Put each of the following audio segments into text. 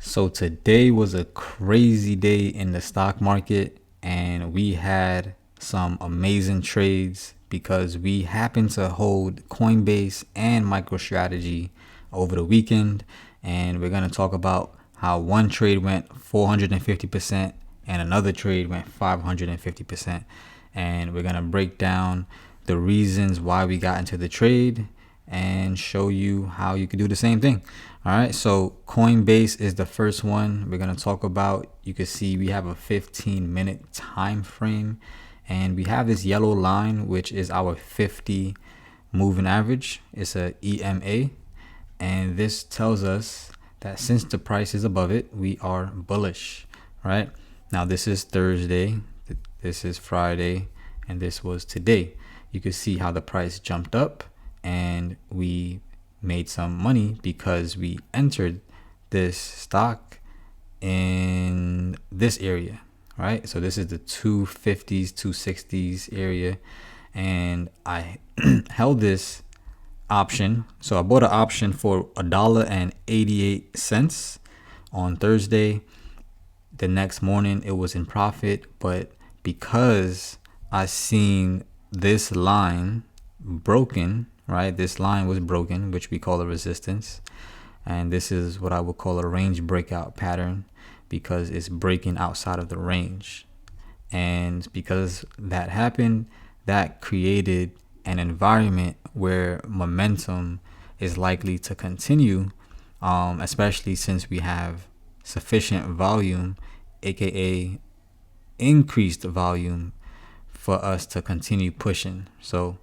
So today was a crazy day in the stock market, and we had some amazing trades because we happened to hold Coinbase and MicroStrategy over the weekend. And we're going to talk about how one trade went 450% and another trade went 550%. And we're going to break down the reasons why we got into the trade and show you how you can do the same thing. All right, so Coinbase is the first one we're going to talk about. You can see we have a 15-minute time frame, and we have this yellow line, which is our 50 moving average. It's a EMA, and this tells us that since the price is above it, we are bullish. Right now, this is Thursday, this is Friday, and this was today. You can see how the price jumped up, and we made some money because we entered this stock in this area, right? So this is the 250s, 260s area, and I held this option. So I bought an option for $1.88 on Thursday. The next morning it was in profit, but because I seen this line broken, right? This line was broken, which we call a resistance. And this is what I would call a range breakout pattern because it's breaking outside of the range. And because that happened, that created an environment where momentum is likely to continue, especially since we have sufficient volume, aka increased volume, for us to continue pushing. So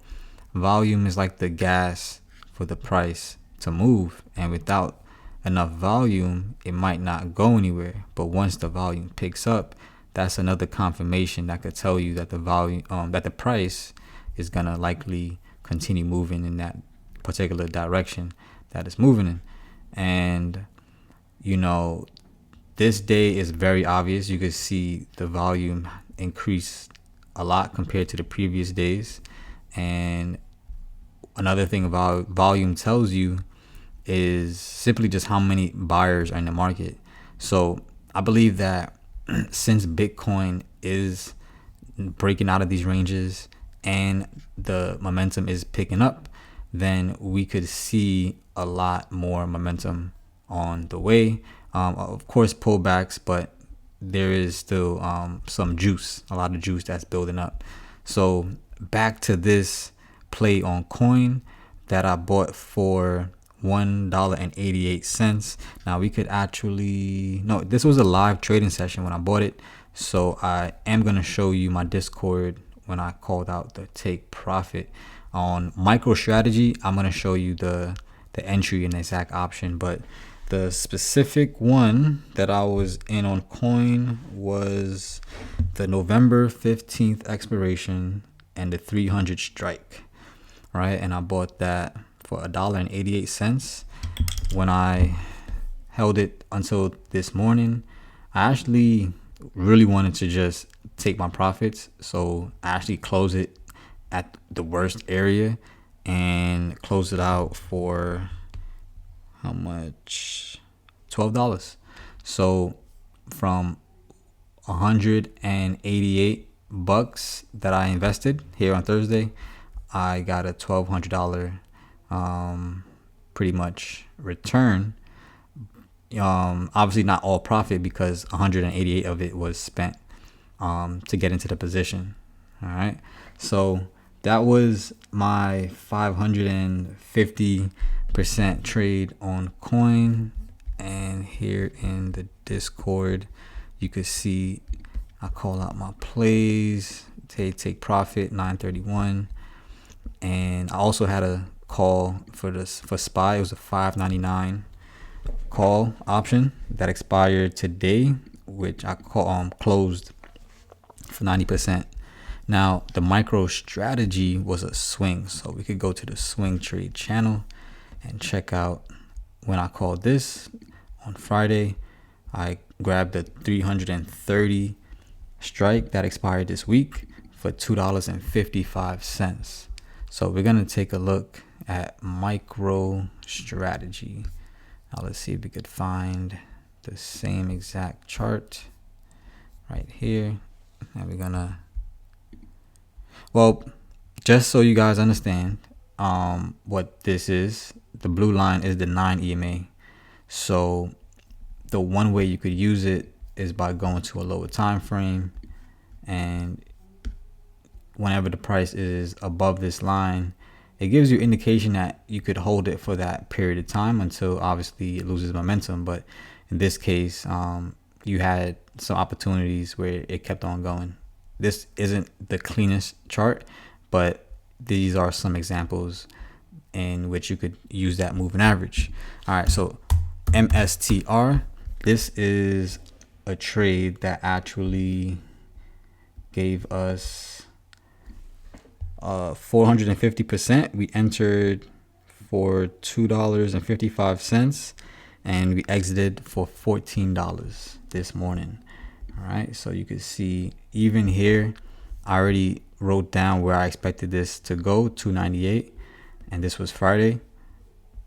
volume is like the gas for the price to move, and without enough volume, it might not go anywhere. But once the volume picks up, that's another confirmation that could tell you that the volume, that the price is gonna likely continue moving in that particular direction that it's moving in. And this day is very obvious. You can see the volume increase a lot compared to the previous days. And another thing about volume tells you is simply just how many buyers are in the market. So I believe that since Bitcoin is breaking out of these ranges and the momentum is picking up, then we could see a lot more momentum on the way. Of course, pullbacks, but there is still some juice, a lot of juice that's building up. So back to this play on coin that I bought for $1.88. Now we could this was a live trading session when I bought it. So I am going to show you my Discord when I called out the take profit. On MicroStrategy, I'm going to show you the entry and exact option, but the specific one that I was in on coin was the November 15th expiration and the 300 strike, right? And I bought that for $1.88. When I held it until this morning, I actually really wanted to just take my profits. So I actually closed it at the worst area and closed it out for how much? $12. So from 188 bucks that I invested here on Thursday, I got a $1,200 pretty much return. Obviously not all profit because 188 of it was spent to get into the position. All right, so that was my 550% trade on coin. And here in the Discord, you could see I call out my plays. Take profit 931, and I also had a call for SPY. It was a 599 call option that expired today, which I closed for 90%. Now the MicroStrategy was a swing, so we could go to the swing trade channel and check out when I called this on Friday. I grabbed the 330 strike that expired this week for $2.55. So we're going to take a look at MicroStrategy. Now let's see if we could find the same exact chart right here. And we're gonna, well, just so you guys understand what this is, the blue line is the 9 EMA. So the one way you could use it is by going to a lower time frame, and whenever the price is above this line, it gives you indication that you could hold it for that period of time until obviously it loses momentum. But in this case, you had some opportunities where it kept on going. This isn't the cleanest chart, but these are some examples in which you could use that moving average. All right, so MSTR, this is a trade that actually gave us 450%. We entered for $2.55 and we exited for $14 this morning. All right, so you can see even here, I already wrote down where I expected this to go, 298, and this was Friday,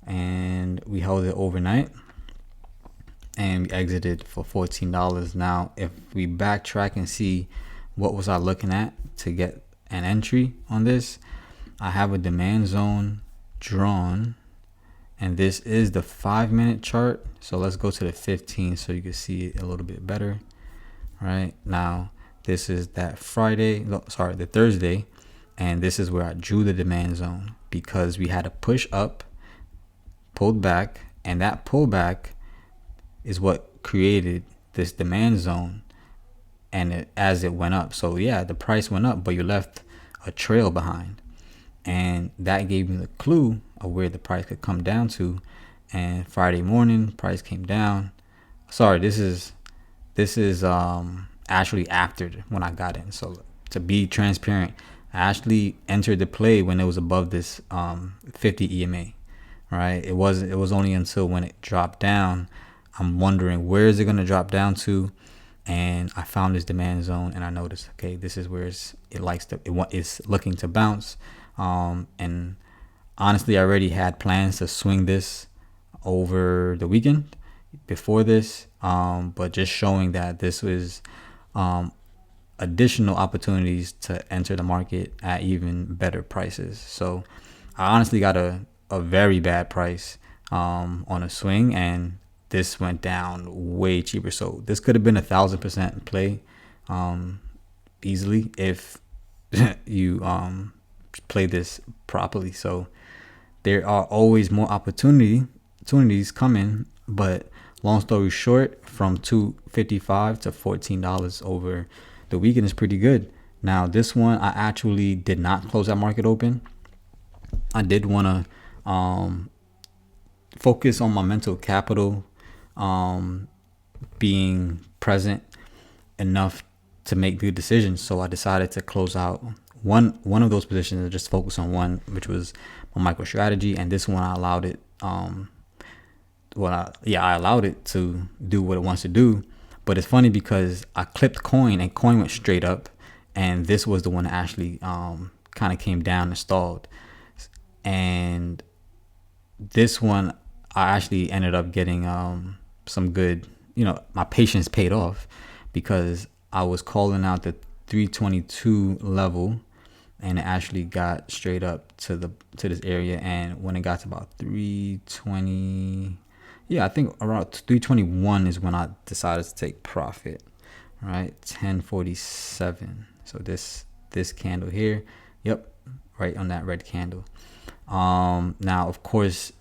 and we held it overnight and we exited for $14. Now, if we backtrack and see what was I looking at to get an entry on this, I have a demand zone drawn, and this is the 5-minute chart. So let's go to the 15 so you can see it a little bit better. Right now, this is that the Thursday, and this is where I drew the demand zone because we had a push up, pulled back, and that pullback is what created this demand zone, and as it went up. So yeah, the price went up, but you left a trail behind, and that gave me the clue of where the price could come down to. And Friday morning, price came down. Sorry, this is actually after when I got in. So to be transparent, I actually entered the play when it was above this 50 EMA. Right? It was only until when it dropped down, I'm wondering where is it going to drop down to, and I found this demand zone, and I noticed, okay, this is where it's looking to bounce. And honestly, I already had plans to swing this over the weekend before this, but just showing that this was additional opportunities to enter the market at even better prices. So I honestly got a very bad price on a swing, and this went down way cheaper. So this could have been 1,000% play easily if you play this properly. So there are always more opportunities coming, but long story short, from $2.55 to $14 over the weekend is pretty good. Now this one, I actually did not close that market open. I did want to focus on my mental capital being present enough to make good decisions. So I decided to close out one of those positions and just focus on one, which was my micro strategy. And this one I allowed it I allowed it to do what it wants to do. But it's funny because I clipped coin and coin went straight up, and this was the one that actually kind of came down and stalled. And this one I actually ended up getting some good, my patience paid off because I was calling out the 322 level, and it actually got straight up to this area. And when it got to about 320, I think around 321 is when I decided to take profit. Right, 1047. So this candle here, right on that red candle. Now of course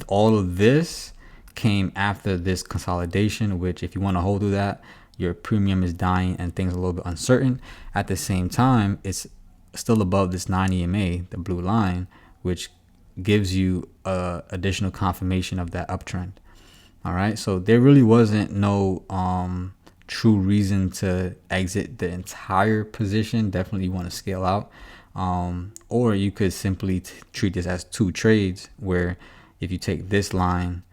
all of this came after this consolidation, which if you want to hold through that, your premium is dying and things are a little bit uncertain. At the same time, it's still above this 9 EMA, the blue line, which gives you additional confirmation of that uptrend. All right, so there really wasn't no true reason to exit the entire position. Definitely you want to scale out, or you could simply treat this as two trades, where if you take this line,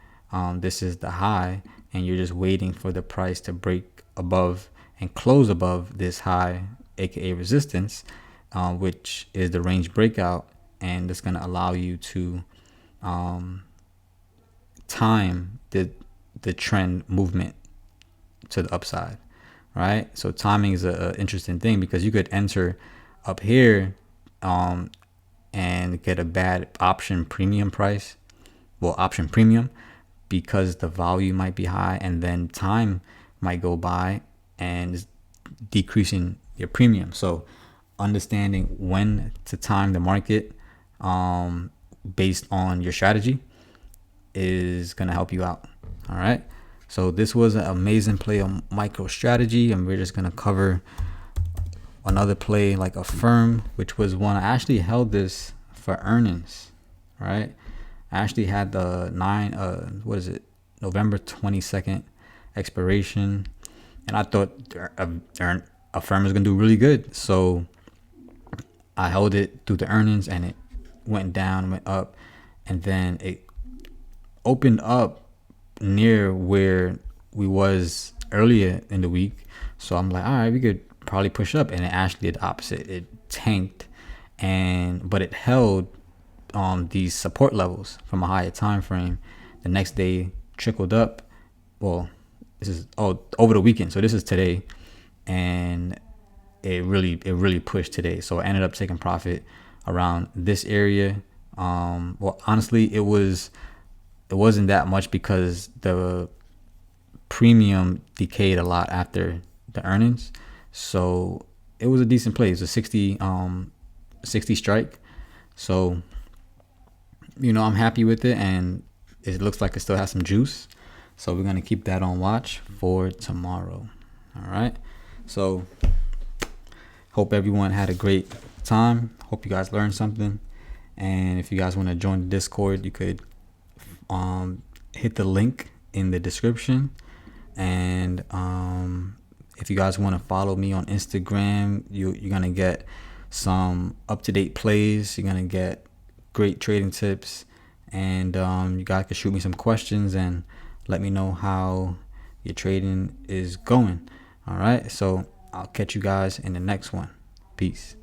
this is the high, and you're just waiting for the price to break above and close above this high, aka resistance, which is the range breakout, and it's going to allow you to time the trend movement to the upside, right? So timing is a interesting thing because you could enter up here and get a bad option premium price, well, option premium, because the volume might be high, and then time might go by and it's decreasing your premium. So understanding when to time the market based on your strategy is going to help you out. All right. So this was an amazing play on MicroStrategy, and we're just going to cover another play like Affirm, which was one I actually held this for earnings, right? I actually had the November 22nd expiration, and I thought Affirm is gonna do really good, so I held it through the earnings, and it went down, went up, and then it opened up near where we was earlier in the week. So I'm like, all right, we could probably push up, and it actually did the opposite. It tanked, but it held these support levels from a higher time frame. The next day trickled up. Well, this is over the weekend, so this is today, and it really pushed today. So I ended up taking profit around this area. Well, honestly, it wasn't that much because the premium decayed a lot after the earnings. So it was a decent play. It was a 60 strike. So, I'm happy with it, and it looks like it still has some juice. So we're going to keep that on watch for tomorrow. All right. So hope everyone had a great time. Hope you guys learned something. And if you guys want to join the Discord, you could hit the link in the description. And if you guys want to follow me on Instagram, you're going to get some up-to-date plays. You're going to get great trading tips. And you guys can shoot me some questions and let me know how your trading is going. All right. So I'll catch you guys in the next one. Peace.